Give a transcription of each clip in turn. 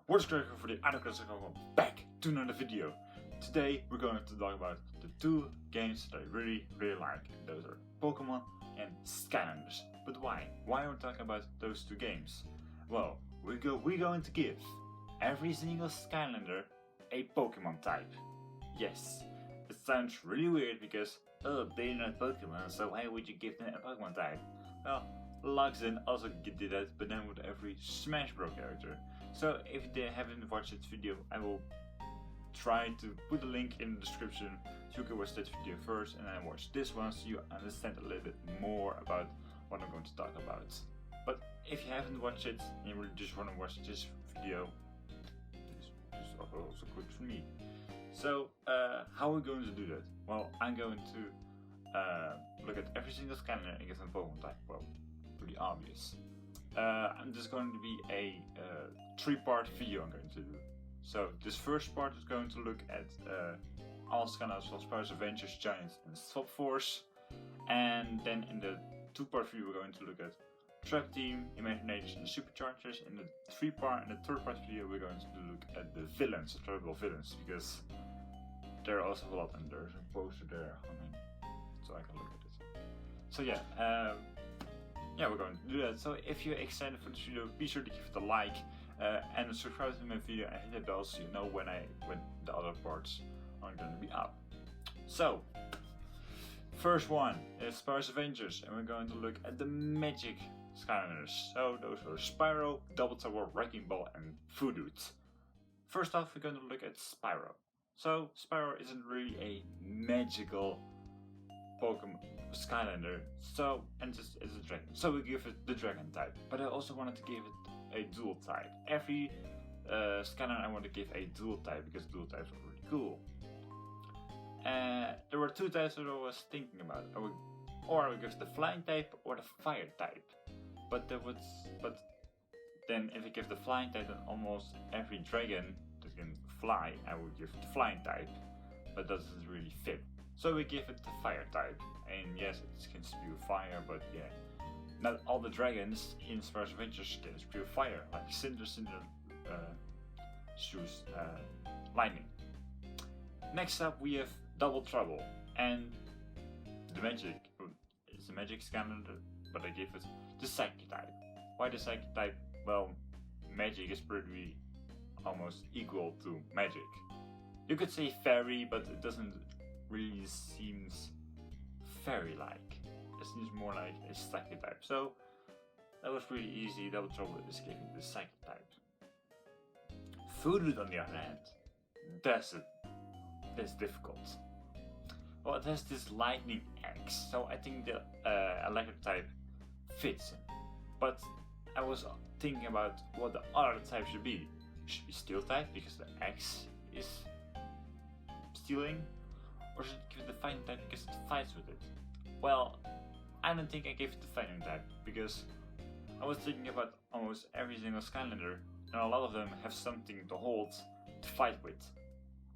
What's going on for the welcome back to another video. Today we're going to talk about the two games that I really like. Those are Pokemon and Skylanders. But why? Why are we talking about those two games? Well, we're going to give every single Skylander a Pokemon type. Yes, it sounds really weird because they're not Pokemon, so why would you give them a Pokemon type? Well, Luxin also did that, but then with every Smash Bros character. So if they haven't watched this video, I will try to put a link in the description so you can watch that video first and then watch this one so you understand a little bit more about what I'm going to talk about. But if you haven't watched it and you really just want to watch this video, this is also good for me. So how are we going to do that? Well, I'm going to look at every single scanner and give them Pokemon type. Well, pretty obvious. I'm just going to be a three-part video I'm going to do. So this first part is going to look at all scanners from Spyro's Adventures, Giants and Swap Force. And then in the two-part video we're going to look at Trap Team, Imagination and Superchargers. In the third part video we're going to look at the villains, the terrible villains, because there are also a lot and there's a poster there so I can look at it. So yeah, we're going to do that. So if you're excited for this video, be sure to give it a like and subscribe to my video and hit the bell so you know when the other parts are going to be up. So, first one is Spyro's Adventures, and we're going to look at the Magic Skylanders. So those are Spyro, Double Trouble, Wrecking Ball, and Voodoo. First off, we're going to look at Spyro. So Spyro isn't really a magical Pokemon Skylander, so and it's a dragon. So we give it the dragon type, but I also wanted to give it a dual type. Every Skylander I want to give a dual type because dual types are really cool. There were two types that I was thinking about. I would give the flying type or the fire type. But then if I give the flying type, then almost every dragon that can fly, I would give the flying type, but that doesn't really fit. So we give it the fire type, and yes, it can spew fire, but yeah, not all the dragons in Spyro's Adventures can spew fire, like Cinder shoots lightning. Next up we have Double Trouble, and the magic, it's a magic Skylander, but I give it the psychic type. Why the psychic type? Well, magic is pretty almost equal to magic. You could say fairy, but it doesn't really seems fairy-like. It seems more like a psychic type. So that was really easy. Double Trouble is giving the psychic type. Voodoo, on the other hand, that's difficult. Well, it has this lightning X, so I think the electric type fits in. But I was thinking about what the other type should be. It should be steel type because the X is stealing. Or should I give it the fighting type because it fights with it? Well, I don't think I gave it the fighting type because I was thinking about almost every single Skylander and a lot of them have something to hold to fight with.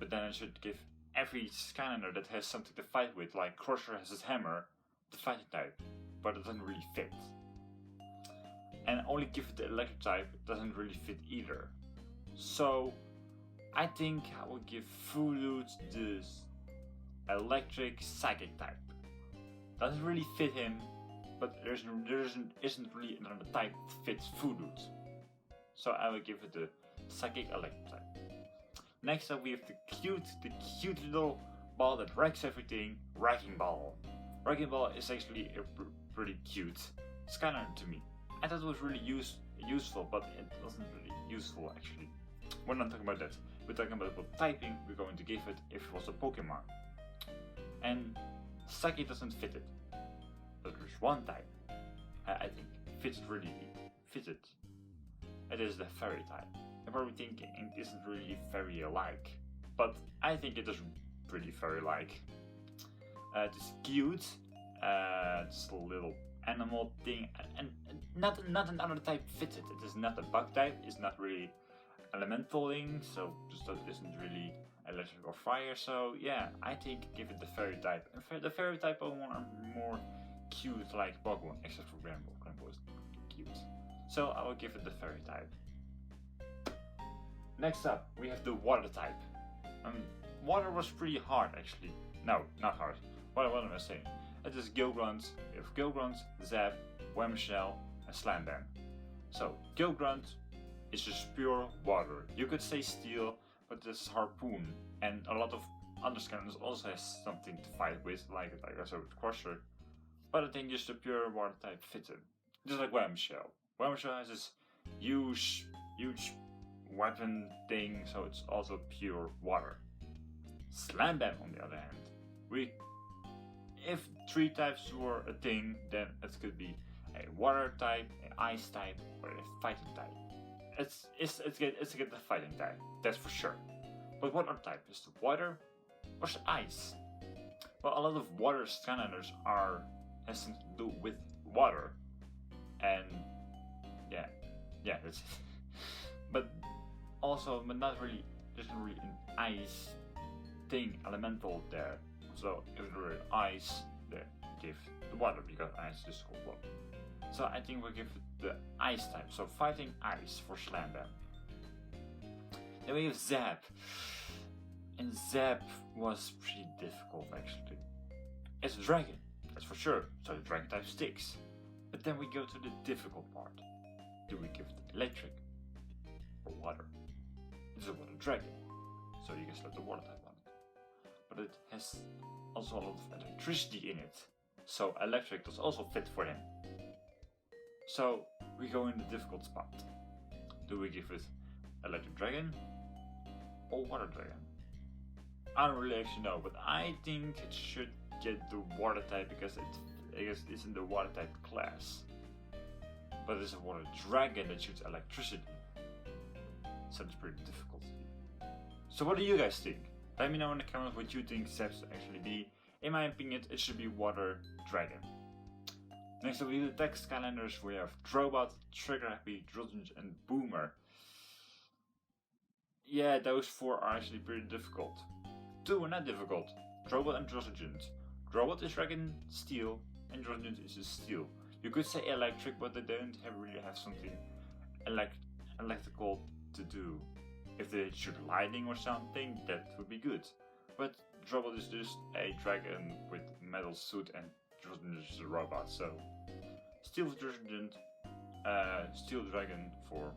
But then I should give every Skylander that has something to fight with, like Crusher has his hammer, the fighting type, but it doesn't really fit. And only give it the electric type, it doesn't really fit either. So I think I would give Voodoo this electric psychic type. Doesn't really fit him, but there isn't really another type that fits Voodoo. So I will give it the psychic electric type. Next up we have the cute little ball that wrecks everything, Wrecking Ball. Wrecking Ball is actually a pretty cute Skylander to me. I thought it was really useful, but it wasn't really useful actually. We're not talking about that. We're talking about what typing we're going to give it if it was a Pokemon. And Psychic doesn't fit it. But there's one type I think fits it. It is the fairy type. You're probably thinking it isn't really fairy-like, but I think it is pretty fairy-like. It's cute. It's a little animal thing, and not another type fits it. It is not a bug type. It's not really elemental thing, so just that isn't really electric or fire. So yeah, I think give it the fairy type. And the fairy type Pokemon are more cute like Pokemon, except for Granbull. Granbull is cute. So I will give it the fairy type. Next up, we have the water type. Water was pretty hard actually. No, not hard. What am I saying? It is Gilgrunt. We have Gilgrunt, Zap, Whamshell, and Slambam. So, Gilgrunt is just pure water. You could say steel, but this Harpoon, and a lot of other Skylanders also has something to fight with, like also with Crusher. But I think just the pure water type fits it. Just like Whamshell. Whamshell has this huge weapon thing, so it's also pure water. Slambam, on the other hand, if 3 types were a thing, then it could be a water type, an ice type, or a fighting type. It's a fighting type, that's for sure. But what other type is the water or the ice? Well, a lot of water Skylanders has something to do with water, and yeah, that's it. But not really. There's not really an ice thing elemental there. So if there were ice, then give the water because ice is cold water. So I think we'll give it the ice type. So fighting ice for Slambam. Then we have Zap. And Zap was pretty difficult actually. It's a dragon, that's for sure. So the dragon type sticks. But then we go to the difficult part. Do we give it electric or water? It's a water dragon, so you can select the water type on it. But it has also a lot of electricity in it, so electric does also fit for him. So we go in the difficult spot. Do we give it electric dragon or water dragon? I don't really actually know, but I think it should get the water type because it's in the water type class. But it's a water dragon that shoots electricity. So it's pretty difficult. So what do you guys think? Let me know in the comments what you think Zap should actually be. In my opinion, it should be water dragon. Next up we have the tech Skylanders. We have Drobot, Trigger Happy, Drozenge, and Boomer. Yeah, those 4 are actually pretty difficult. 2 are not difficult. Drobot and Drozenge. Drobot is dragon steel, and Drozenge is steel. You could say electric, but they don't really have something electrical to do. If they shoot lightning or something, that would be good. But Drobot is just a dragon with metal suit, and Drozenge is a robot. So steel Drozenge, steel dragon for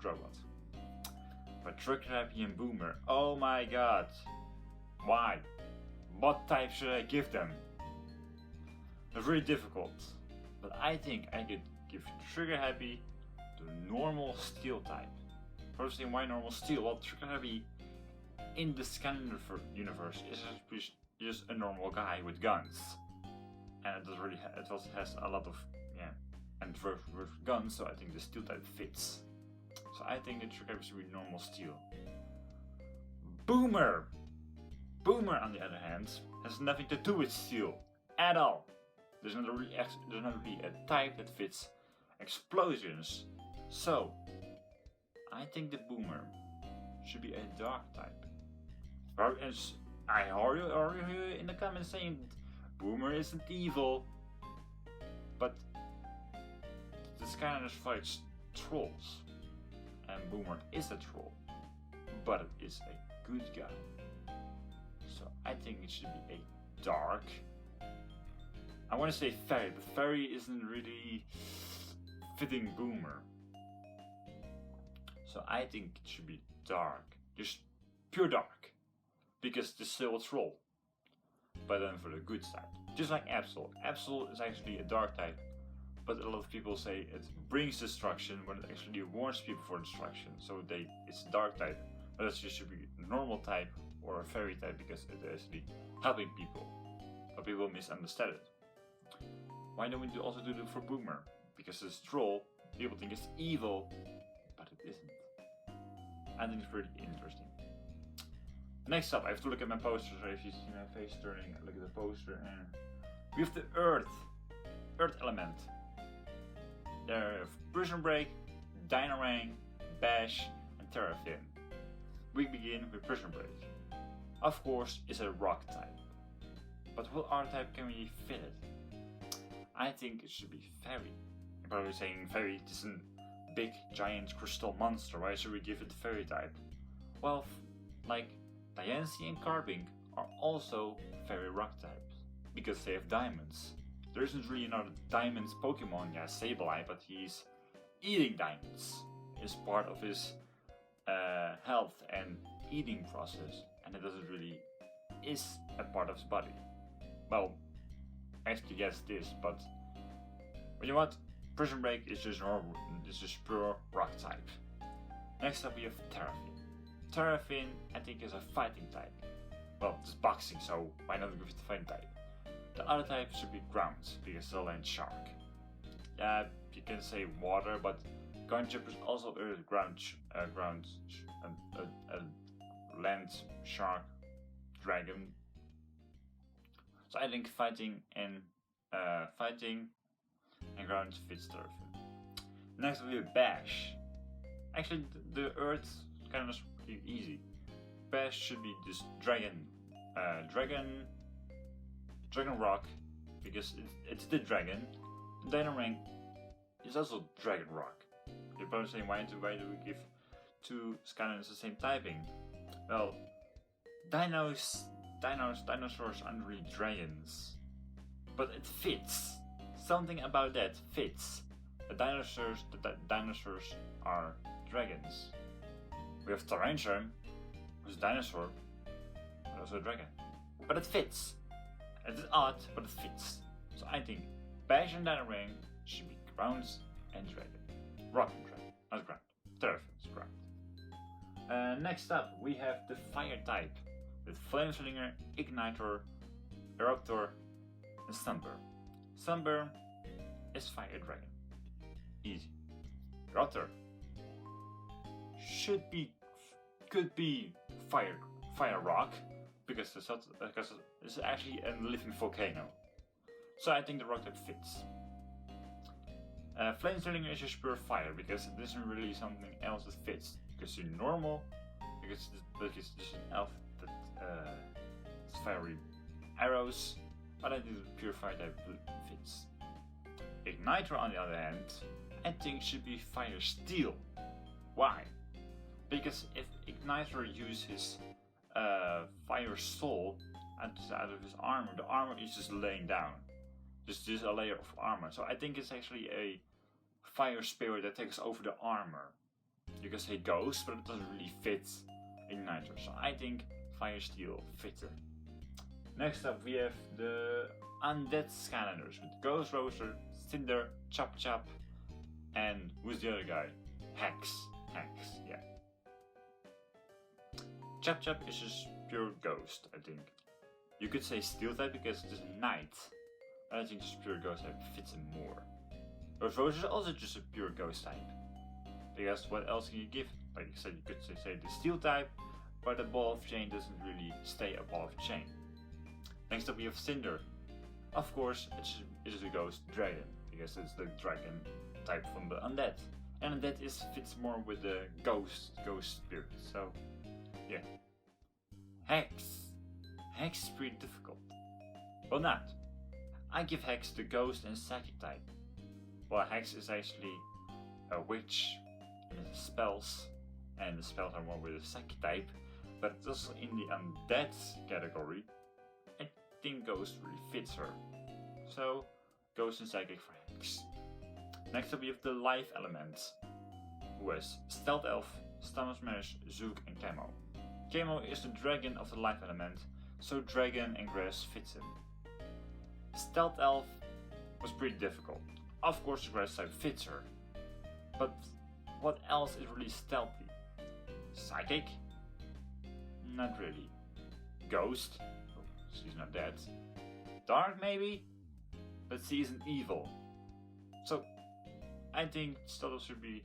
Drobot. But Trigger Happy and Boomer, oh my god, why? What type should I give them? It's very difficult, but I think I could give Trigger Happy the normal steel type. First thing, why normal steel? Well, Trigger Happy in the Skylander universe is just a normal guy with guns, and it also has a lot of and with guns. So I think the steel type fits. So I think the Trigger Happy should be normal steel. Boomer, on the other hand, has nothing to do with steel at all. There's not really a type that fits explosions. So I think the Boomer should be a dark type. I hear you in the comments saying Boomer isn't evil, but the Skylanders fights trolls, and Boomer is a troll, but it is a good guy. So I think it should be a dark. I want to say fairy, but fairy isn't really fitting Boomer. So I think it should be dark, just pure dark, because this is still a troll. But then for the good side, just like Absol. Absol is actually a dark type, but a lot of people say it brings destruction when it actually warns people for destruction. So it's a dark type, but it just should be a normal type or a fairy type because it is actually helping people. But people misunderstand it. Why don't we also do it for Boomer? Because it's a troll, people think it's evil, but it isn't. I think it's pretty interesting. Next up, I have to look at my poster, so if you see my face turning, look at the poster, and we have the Earth element. There we have Prison Break, Dynarang, Bash, and Terrafin. We begin with Prison Break. Of course, it's a rock type. But what R-type can we fit it? I think it should be fairy. You're probably saying fairy isn't big giant crystal monster, why should we give it fairy type? Well, like Diancie and Carbink are also fairy rock types, because they have diamonds. There isn't really another diamonds Pokemon, yeah, Sableye, but he's eating diamonds. It's part of his health and eating process, and it doesn't really is a part of his body. Well, actually yes it is, but you know what? Prison Break is just normal, it's just pure rock type. Next up we have Terrafin. Terrafin, I think, is a fighting type. Well, it's boxing, so why not give it the fighting type? The other type should be ground, because it's a land shark. Yeah, you can say water, but ground chipper is also a land shark dragon. So I think fighting and ground fits Terrafin. Next we have Bash. Actually, the Earth kind of pretty easy. Bash should be this dragon rock, because it's the dragon. Dynarang is also dragon rock. You're probably saying, why do we give two Skylanders the same typing? Well, dinosaurs aren't really dragons, but it fits. Something about that fits. The dinosaurs are dragons. We have Tarantula, who's a dinosaur, but also a dragon. But it fits. It's odd, but it fits. So I think Bash and Dynarang should be grounds and dragon. Rock and dragon, not ground. Terrafin's ground. Next up, we have the fire type with Flameslinger, Igniter, Eruptor, and Sunburn. Sunburn is fire dragon. Easy. Eruptor could be fire rock, because it's actually a living volcano. So I think the rock type fits. Flameslinger is just pure fire, because it isn't really something else that fits. Because you're normal, because it's just an elf that it's fiery arrows, but I think the pure fire type fits. Igniter, on the other hand, I think should be fire steel. Why? Because if Igniter uses fire soul out of his armor, the armor is just laying down. Just a layer of armor. So I think it's actually a fire spirit that takes over the armor. You can say ghost, but it doesn't really fit Igniter. So I think fire steel fits it. Next up we have the undead Skylanders with Ghost Roaster, Cinder, Chop Chop, and who's the other guy? Hex, yeah. Chop Chop is just pure ghost, I think. You could say steel type because it is night, but I think just pure ghost type fits him more. Ghost Roaster is also just a pure ghost type, because what else can you give? Like I said, you could say the steel type, but the ball of chain doesn't really stay a ball of chain. Next up we have Cinder. Of course, it is a ghost dragon, because it's the dragon type from the undead. And undead fits more with the ghost spirit, so yeah. Hex is pretty difficult. Well, not. I give Hex the ghost and psychic type. Well, Hex is actually a witch and it has spells, and the spells are more with a psychic type, but it's also in the undead category. I think ghost really fits her. So, ghost and psychic for Hex. Next up we have the life elements, who has Stealth Elf, Stomach Smash, Zook and Camo. Camo is the dragon of the life element, so dragon and grass fits him. Stealth Elf was pretty difficult. Of course the grass type fits her, but what else is really stealthy? Psychic? Not really. Ghost? Oh, she's not dead. Dark maybe? But she isn't evil. So I think Stealth Elf should be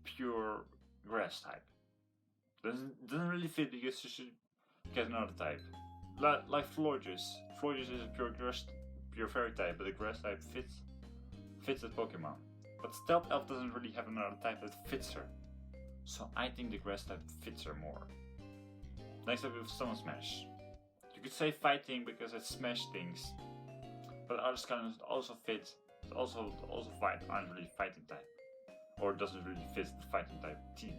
pure grass type. Doesn't really fit because you should get another type. Like Florges. Florges is a pure fairy type, but the grass type fits that Pokemon. But Stealth Elf doesn't really have another type that fits her. So I think the grass type fits her more. Next up we have Summon Smash. You could say fighting because it smash things, but other Skylanders also fit. Also fight aren't really fighting type. or doesn't really fit the fighting type team.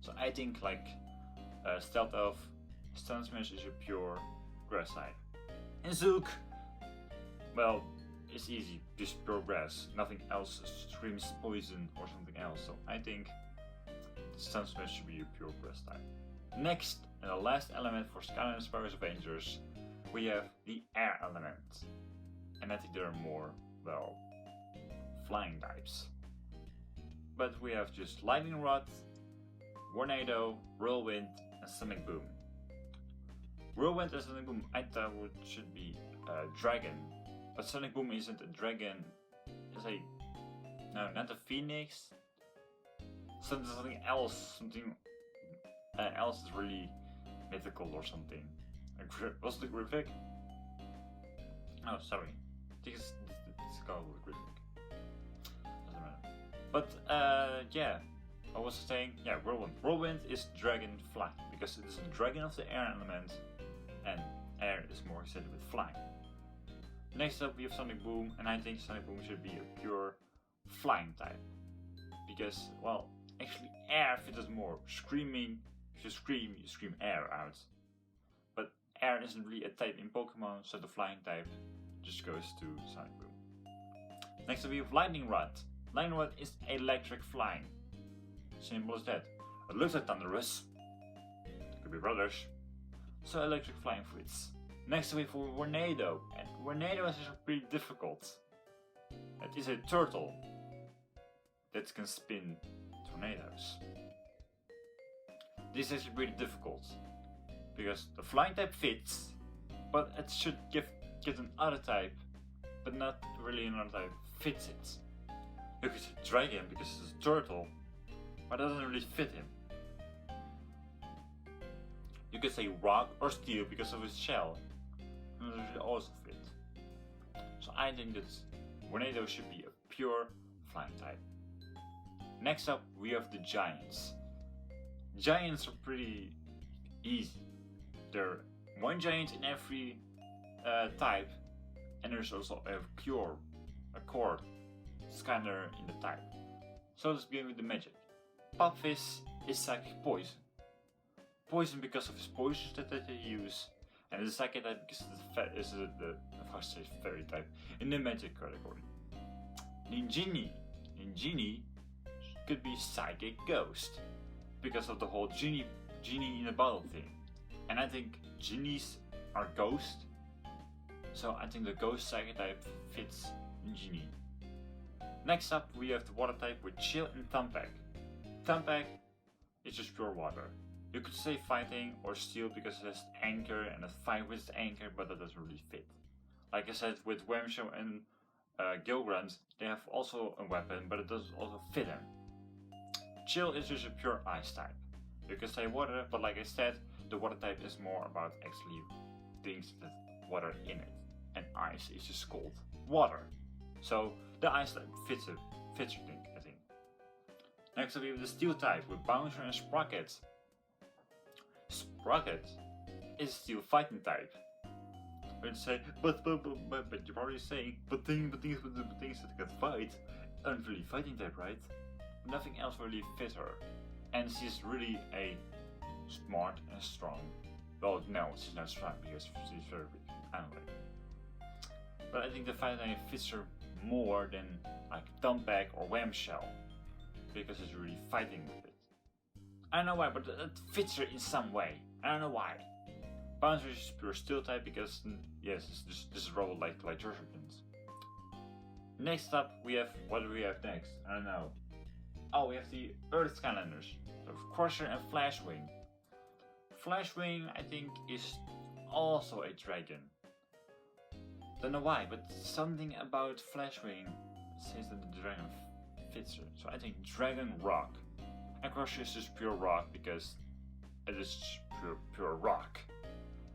So I think like Stealth Elf, Stun Smash is a pure grass type. And Zook, well, it's easy, just pure grass. Nothing else screams poison or something else. So I think Stun Smash should be a pure grass type. Next, and the last element for Skylander Powers Avengers, we have the air element. And I think there are more, well, flying types. But we have just Lightning Rod, Tornado, Whirlwind, and Sonic Boom. Whirlwind and Sonic Boom I thought should be Dragon. But Sonic Boom isn't a dragon. It's a... no, not a phoenix. Something else. Something else is really mythical or something. Was it Griffith? Oh, sorry. I think it's called Griffith. Doesn't matter. But yeah, I was saying, yeah, Whirlwind. Whirlwind is dragon fly because it is a dragon of the air element, and air is more associated with flying. Next up, we have Sonic Boom, and I think Sonic Boom should be a pure flying type because, well, actually, air fits more. Screaming, if you scream air out. But air isn't really a type in Pokemon, so the flying type just goes to Sonic Boom. Next up we have Lightning Rod. Lightning Rod is electric flying. Simple as that. It looks like Thunderous. It could be brothers. So electric flying fits. Next up we have Tornado. And Tornado is actually pretty difficult. It is a turtle that can spin tornadoes. This is actually pretty difficult because the flying type fits, but it should get another type, but not really another type fits it. You could say dragon because it's a turtle, but that doesn't really fit him. You could say rock or steel because of his shell, and that should also fit. So I think that Tornado should be a pure flying type. Next up we have the Giants. Giants are pretty easy. There are one giant in every type, and there's also a core Skylander in the type. So let's begin with the magic. Pupfish is psychic poison. Poison because of his potions that they use, and the psychic type because it's the fairy type in the magic category. Ningini could be psychic ghost because of the whole genie in a bottle thing, and I think genies are ghost, so I think the ghost psychic type fits Ningini. Next up we have the water type with Chill and Thumpback. Thumpback is just pure water. You could say fighting or steel because it has anchor and a fight with the anchor, but that doesn't really fit. Like I said, with Whamshow and Gilgrant, they have also a weapon, but it doesn't also fit them. Chill is just a pure ice type. You can say water, but like I said, the water type is more about actually things with water in it, and ice is just cold water. So the ice type fits your thing, I think. Next up we have the steel type with Bouncer and Sprocket. Sprocket is steel fighting type. When you say, but you're probably saying, but things that can fight aren't really fighting type, right? Nothing else really fits her, and she's really a smart and strong. Well, no, she's not strong because she's very weak anyway. But I think the fighting type fits her more than like Thumpback or Whamshell because it's really fighting with it. I don't know why, but it fits her in some way. I don't know why. Bouncer is pure steel type because, yes, this is rolled like Turtles. Next up, we have, what do we have next? I don't know. Oh, we have the Earth Skylanders. So Crusher and Flashwing. Flashwing, I think, is also a dragon. Don't know why, but something about Flashwing says that the dragon fits her. So I think Dragon Rock. And Crusher is just pure rock because it is pure rock.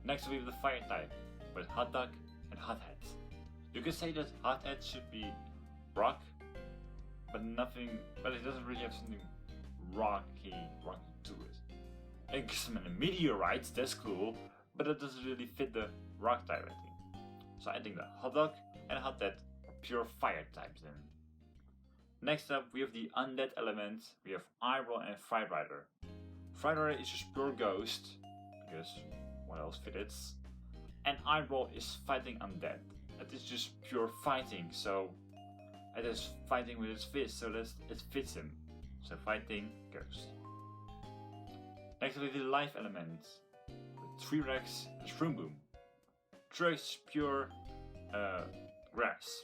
Next we have the fire type with Hot Dog and Hot Hat. You can say that Hot Hat should be rock, but it doesn't really have something rocky to it. It gives him a meteorite, that's cool, but it doesn't really fit the rock type, I think. So I think that Hot Dog and Hot Hat are pure fire types then. Next up, we have the undead element. We have Eyeball and Fright Rider. Fright Rider is just pure ghost, because what else fits? And Eyeball is fighting undead. It is just pure fighting, so it is fighting with its fist, so it fits him. So fighting ghost. Next up, we have the life element with 3 Rex and Shroom Boom. Rex is pure grass,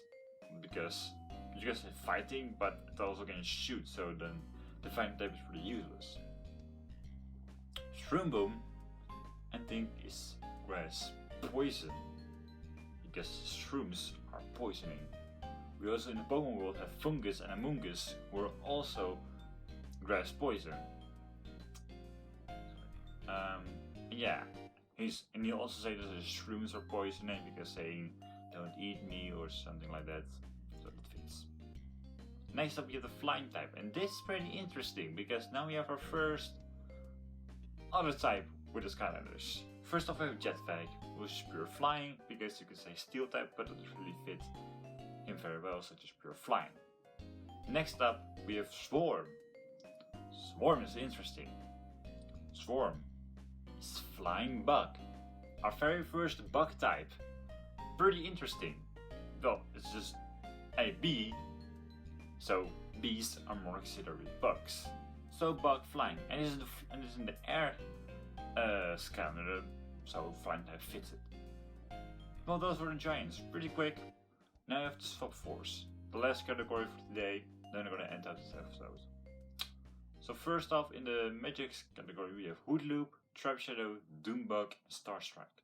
because you guys are fighting, but it also can shoot, so then the fighting type is pretty useless. Shroom Boom, I think, is grass poison, because shrooms are poisoning. We also in the Pokemon world have Fungus and Amoonguss, who are also grass poison. Yeah, and he also say that the shrooms are poisoning because saying don't eat me or something like that, so it fits. Next up we have the flying type, and this is pretty interesting because now we have our first other type with the Skylanders. First off we have Jetpack, which is pure flying, because you could say steel type, but it doesn't really fit him very well, such as pure flying. Next up we have Swarm. Swarm is interesting. Swarm is flying bug. Our very first bug type. Pretty interesting. Well, it's just a bee, so bees are more considered bugs. So bug flying, and it's in the air Skylander, so flying type fits it. Well, those were the giants. Pretty quick. Now I have to swap force. The last category for today, then I'm gonna end out this episode. So first off, in the Magics category we have Hoodloop, Trap Shadow, Doombug, and Starstrike.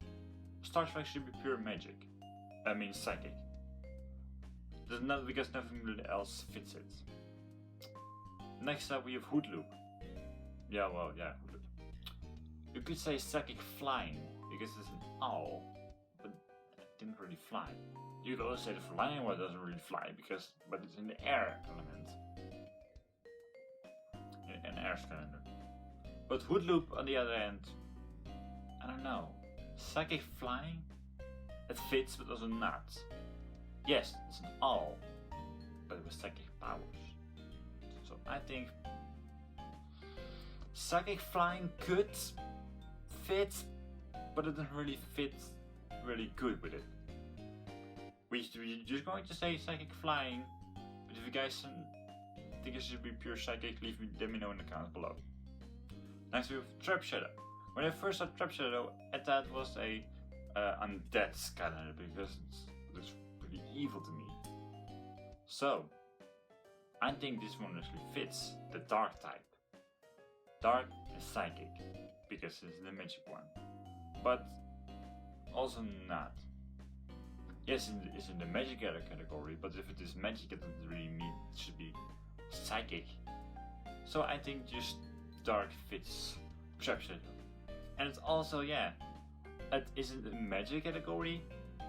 Starstrike should be pure magic. I mean psychic. Because nothing really else fits it. Next up we have Hoodloop. Yeah, Hoodloop. You could say psychic flying, because it's an owl, but it didn't really fly. You could also say the flying one doesn't really fly, but it's in the air element. An air Skylander. But Hoodloop on the other hand, I don't know. Psychic flying? It fits but also not. Yes, it's an owl, but with psychic powers. So I think psychic flying could fit, but it doesn't really fit really good with it. We're just going to say psychic flying, but if you guys think it should be pure psychic, let me know in the comments below. Next we have Trap Shadow. When I first saw Trap Shadow, I thought it was a undead Skylander because it looks pretty evil to me. So, I think this one actually fits the dark type. Dark is psychic, because it's the magic one. But also not. Yes, it's in the magic category, but if it is magic, it doesn't really mean it should be psychic. So I think just dark fits Trap Shadow. And it's also, yeah, it isn't a magic category,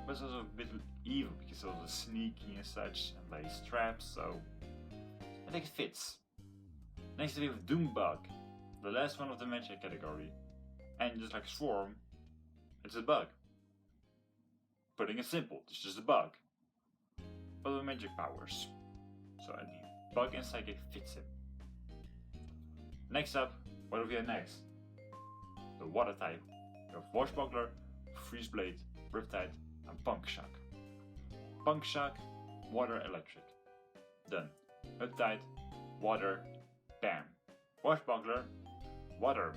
but it's also a bit evil because it's also sneaky and such and lays traps, so I think it fits. Next we have Doombug, the last one of the magic category. And just like Swarm, it's a bug. Putting it simple, it's just a bug. But with magic powers. So I think bug and psychic fits him. Next up, what do we have next? The water type. We have Washbuckler, Freeze Blade, Riptide, and Punk Shock. Punk Shock, water, electric. Done. Riptide, water, bam. Washbuckler, water.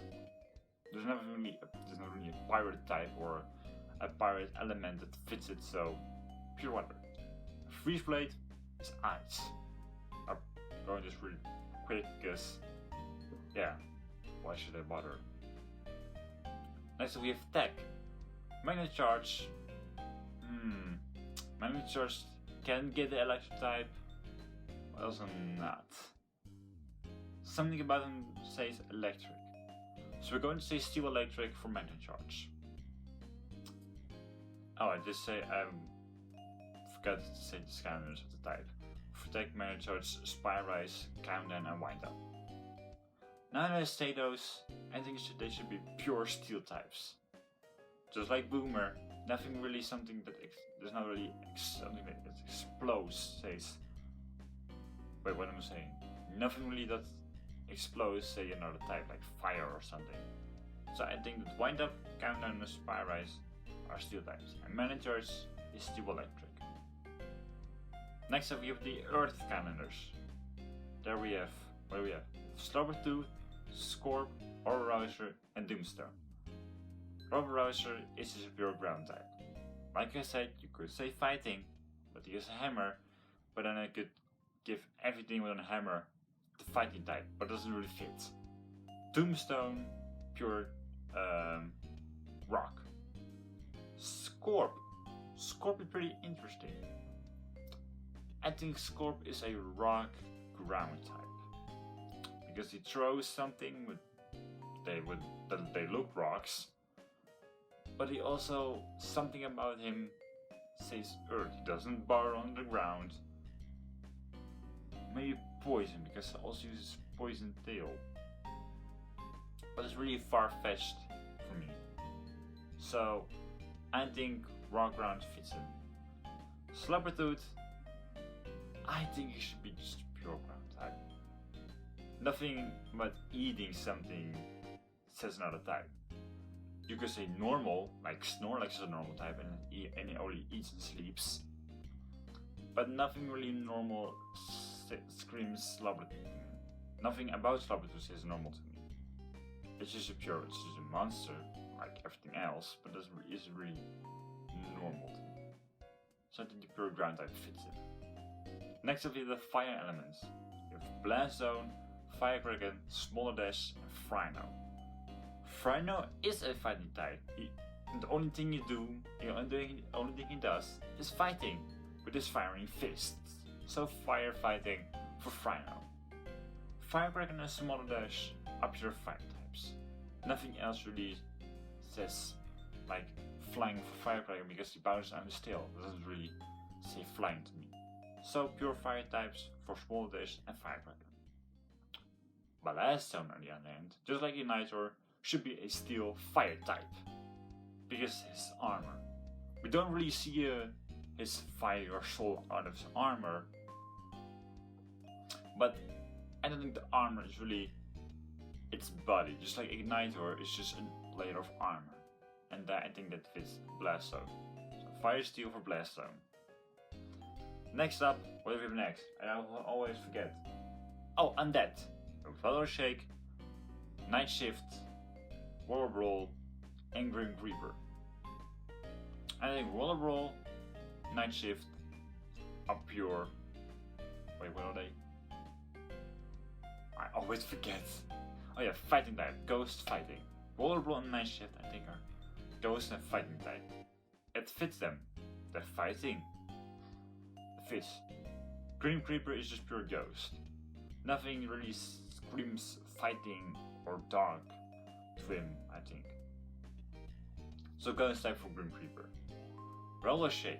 There's not really a pirate type or a pirate element that fits it, so pure water. Freeze Blade is ice. I'm going this really quick because, yeah, why should I bother? Next we have Tech. Magnet Charge. Magnet Charge can get the electric type, but also not. Something about him says electric. So we're going to say Steel Electric for Magnet Charge. Oh, I just say forgot to say the Skylanders of the type. For Tech, Magnet Charge, Spyrise, Countdown, and Wind Up. Now that I say those, I think they should be pure steel types. Just like Boomer, nothing really something that there's not really something that explodes, says. Wait, what am I saying? Nothing really that explodes, say another type, like fire or something. So I think that Wind Up, Countdown, and Spyrise are steel types, and Managers is steel electric. Next up we have the Earth Skylanders. There we have, what do we have? Slobbertooth, Scorp, Rouser, and Doomstone. Rouser is just a pure ground type. Like I said, you could say fighting, but he has a hammer, but then I could give everything with a hammer the fighting type, but it doesn't really fit. Tombstone, pure rock. Scorp is pretty interesting. I think Scorp is a rock ground type because he throws something with they look rocks, but he also something about him says earth. He doesn't burrow on the ground. Maybe poison because he also uses poison tail, but it's really far-fetched for me. So I think rock ground fits him. Slobbertooth, I think he should be just pure ground type. Nothing but eating something says another type. You could say normal, like Snorlax is a normal type and he only eats and sleeps. But nothing really normal screams Slobbertooth. Nothing about Slobbertooth is normal to me. It's just it's just a monster like everything else, but that isn't really normal to me. So I think the pure ground type fits it. Next up we have the fire elements. You have Blast Zone, Firecracker, Smaller Dash, and Frino. Frino is a fighting type. The only thing he does is fighting with his firing fists. So firefighting for Frino. Firecracker and Smaller Dash are pure fire types. Nothing else really says like flying for Firecracker because he bounces on his tail. It doesn't really say flying to me. So pure fire types for Smaller Dash and Firecracker. Blast Zone on the other hand, just like Igniter, should be a steel fire type because his armor. We don't really see his fire or soul out of his armor, but I don't think the armor is really its body. Just like Igniter is just a layer of armor, and I think that fits Blast Zone. So Fire Steel for Blast Zone. Next up, what do we have next? I always forget. Oh, Undead. Feather Shake, Night Shift, Roller Brawl, and Grim Reaper. I think Roller Brawl, Night Shift are pure. Wait, what are they? I always forget. Oh yeah, fighting type, ghost fighting. Roller Brawl and Night Shift I think are ghost and fighting type. It fits them. They're fighting. It fits. Grim Reaper is just pure ghost. Nothing really screams fighting or dark to him, I think. So ghost type for Grim Reaper. Roller Shake.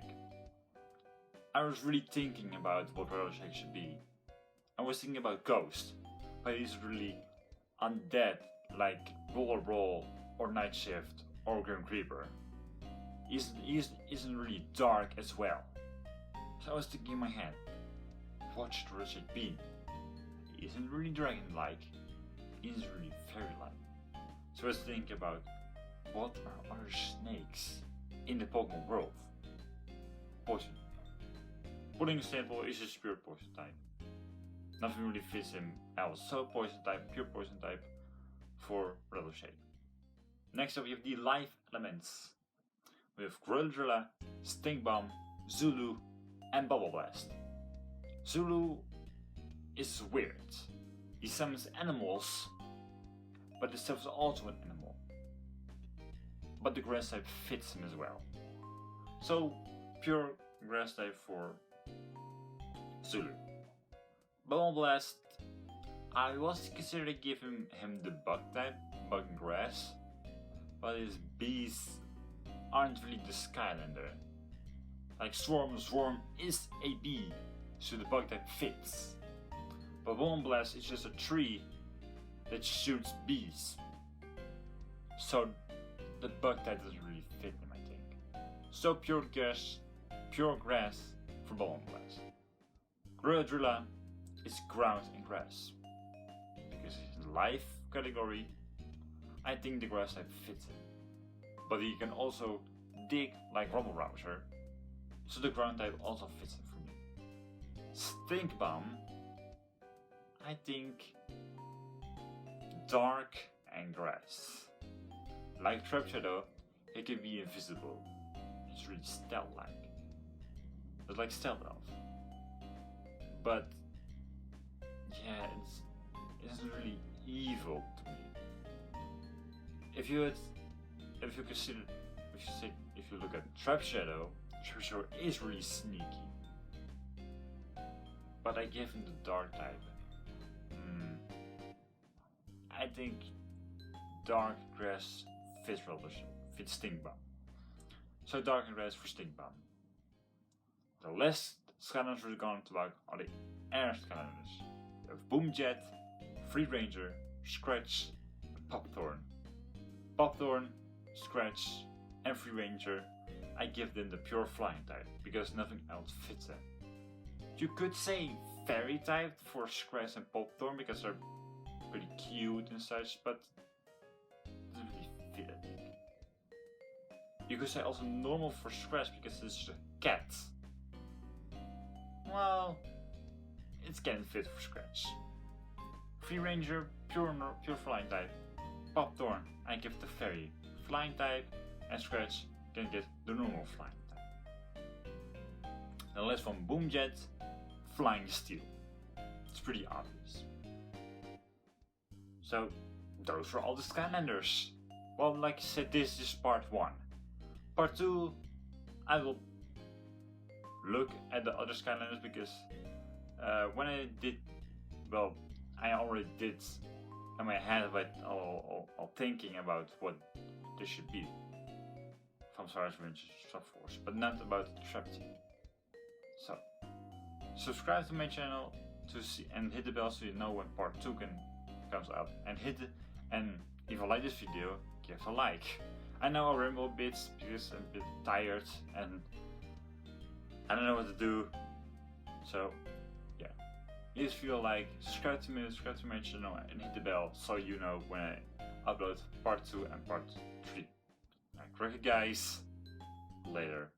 I was really thinking about what Roller Shake should be. I was thinking about Ghost, but he's really undead like Roller Brawl or Night Shift or Grim Reaper. He isn't really dark as well. So I was thinking in my head, what should Roller Shake be? He isn't really dragon-like, he isn't really fairy-like. So I was thinking about what are other snakes in the Pokemon world? Poison. Putting it simple, is just pure poison type. Nothing really fits him else. So poison type, pure poison type for Roller Shake. Next up we have the life elements. We have Grillodrilla, Stink Bomb, Zulu, and Bubble Blast. Zulu is weird. He summons animals, but himself is also an animal. But the grass type fits him as well. So pure grass type for Zulu. Bubble Blast, I was considering giving him the bug type, bug and grass, but his bees aren't really the Skylander. Like Swarm is a bee, so the bug type fits. But Bubble Blast is just a tree that shoots bees. So the bug type doesn't really fit him, I think. So pure grass for Bubble Blast. Grillodrilla is ground and grass. Because in life category, I think the grass type fits it. But you can also dig like Rumble Rouser, so the ground type also fits it for me. Stink Bomb, I think dark and grass. Like Trap Shadow, it can be invisible. It's really stealth-like. It's like Stealth Elf. But yeah, it's really evil to me. If you look at Trap Shadow is really sneaky. But I give him the dark type. I think dark grass fits Stink Bomb. So dark and grass for Stink Bomb. The last Skylanders we're going to talk are the air Skylanders. You have Boomjet, Free Ranger, Scratch, and Popthorn. Popthorn, Scratch, and Free Ranger, I give them the pure flying type because nothing else fits them. You could say fairy type for Scratch and Popthorn because they're pretty cute and such, but it doesn't really fit, I think. You could say also normal for Scratch because it's a cat. Well, it can fit for Scratch. Free Ranger, pure flying type. Popthorn, I give the fairy flying type, and Scratch can get the normal flying type. The last one, Boomjet, flying steel. It's pretty obvious. So, those were all the Skylanders. Well, like I said, this is part 1. Part 2, I will look at the other Skylanders because when I did, well, I already did in my head, but all thinking about what this should be from Star Wars Sub Force, but not about the Trap Team. So, subscribe to my channel to see and hit the bell so you know when part 2 comes out. And if you like this video, give a like. I know I ramble a bit because I'm a bit tired and I don't know what to do. So yeah, if you like, subscribe to my channel and hit the bell so you know when I upload part 2 and part 3. Alright, guys, later.